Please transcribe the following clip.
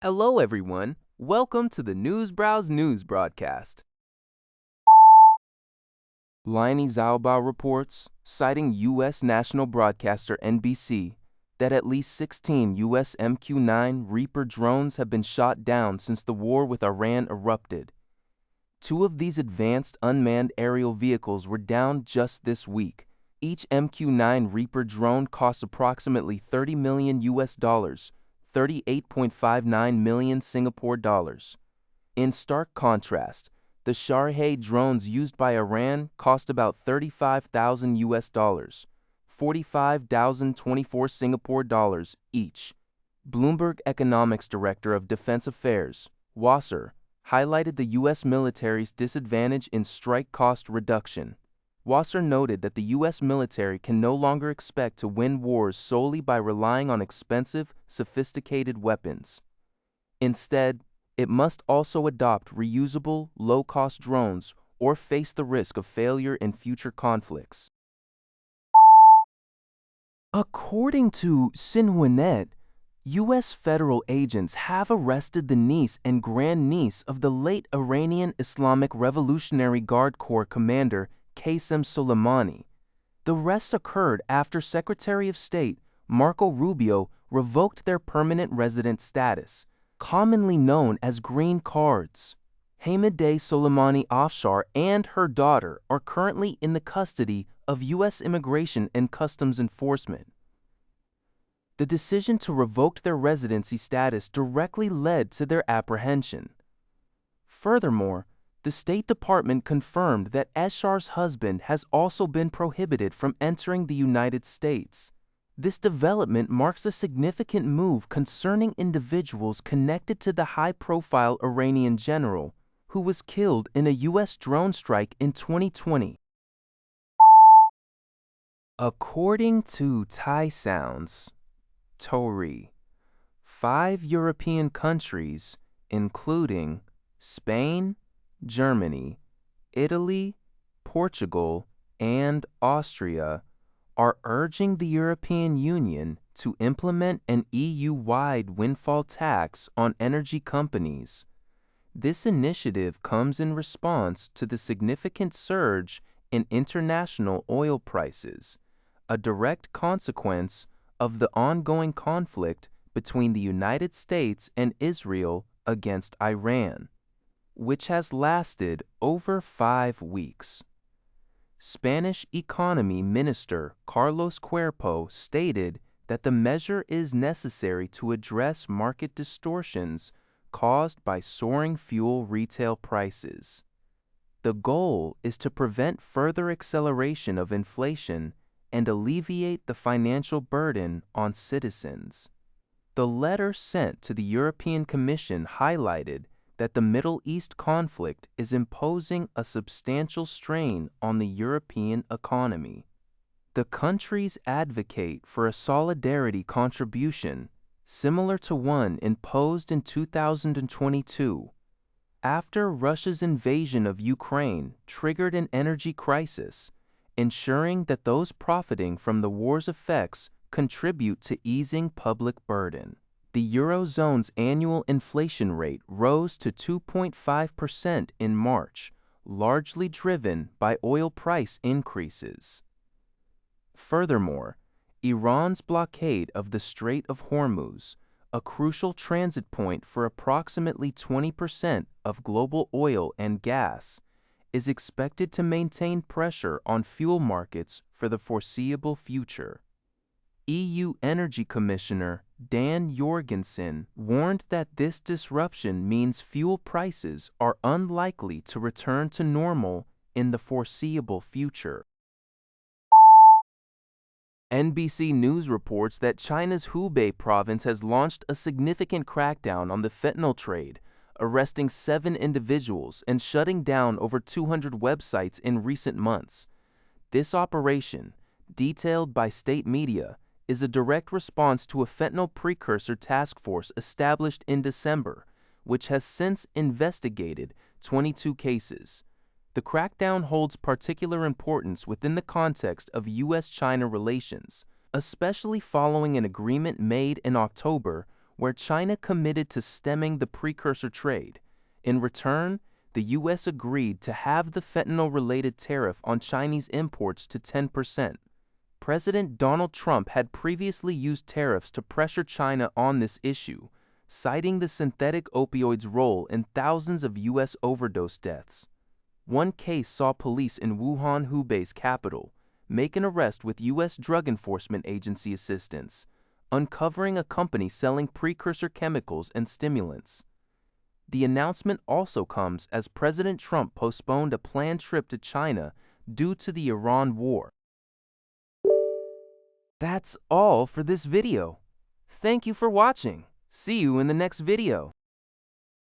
Hello, everyone. Welcome to the News Browse News broadcast. Laini Zhaobao reports, citing U.S. national broadcaster NBC, that at least 16 U.S. MQ-9 Reaper drones have been shot down since the war with Iran erupted. Two of these advanced unmanned aerial vehicles were down just this week. Each MQ-9 Reaper drone costs approximately $30 million US dollars, 38.59 million Singapore dollars. In stark contrast, the Shahed drones used by Iran cost about 35,000 US dollars, 45,024 Singapore dollars each. Bloomberg Economics Director of Defense Affairs, Wasser, highlighted the U.S. military's disadvantage in strike cost reduction. Wasser noted that the U.S. military can no longer expect to win wars solely by relying on expensive, sophisticated weapons. Instead, it must also adopt reusable, low-cost drones or face the risk of failure in future conflicts. According to Xinhua, U.S. federal agents have arrested the niece and grandniece of the late Iranian Islamic Revolutionary Guard Corps commander Qasem Soleimani. The arrests occurred after Secretary of State Marco Rubio revoked their permanent resident status, commonly known as green cards. Hamideh Soleimani Afshar and her daughter are currently in the custody of U.S. Immigration and Customs Enforcement. The decision to revoke their residency status directly led to their apprehension. Furthermore, the State Department confirmed that Afshar's husband has also been prohibited from entering the United States. This development marks a significant move concerning individuals connected to the high-profile Iranian general, who was killed in a U.S. drone strike in 2020. According to Thai Sounds, Tori, 5 European countries, including Spain, Germany, Italy, Portugal, and Austria, are urging the European Union to implement an EU-wide windfall tax on energy companies. This initiative comes in response to the significant surge in international oil prices, a direct consequence of the ongoing conflict between the United States and Israel against Iran, which has lasted over 5 weeks. Spanish Economy Minister Carlos Cuerpo stated that the measure is necessary to address market distortions caused by soaring fuel retail prices. The goal is to prevent further acceleration of inflation and alleviate the financial burden on citizens. The letter sent to the European Commission highlighted that the Middle East conflict is imposing a substantial strain on the European economy. The countries advocate for a solidarity contribution similar to one imposed in 2022, after Russia's invasion of Ukraine triggered an energy crisis, ensuring that those profiting from the war's effects contribute to easing public burden. The Eurozone's annual inflation rate rose to 2.5% in March, largely driven by oil price increases. Furthermore, Iran's blockade of the Strait of Hormuz, a crucial transit point for approximately 20% of global oil and gas, is expected to maintain pressure on fuel markets for the foreseeable future. EU Energy Commissioner Dan Jorgensen warned that this disruption means fuel prices are unlikely to return to normal in the foreseeable future. NBC News reports that China's Hubei province has launched a significant crackdown on the fentanyl trade, arresting 7 individuals and shutting down over 200 websites in recent months. This operation, detailed by state media, is a direct response to a fentanyl precursor task force established in December, which has since investigated 22 cases. The crackdown holds particular importance within the context of U.S.-China relations, especially following an agreement made in October where China committed to stemming the precursor trade. In return, the U.S. agreed to halve the fentanyl-related tariff on Chinese imports to 10%. President Donald Trump had previously used tariffs to pressure China on this issue, citing the synthetic opioids' role in thousands of U.S. overdose deaths. One case saw police in Wuhan, Hubei's capital, make an arrest with U.S. Drug Enforcement Agency assistance, uncovering a company selling precursor chemicals and stimulants. The announcement also comes as President Trump postponed a planned trip to China due to the Iran war. That's all for this video. Thank you for watching. See you in the next video.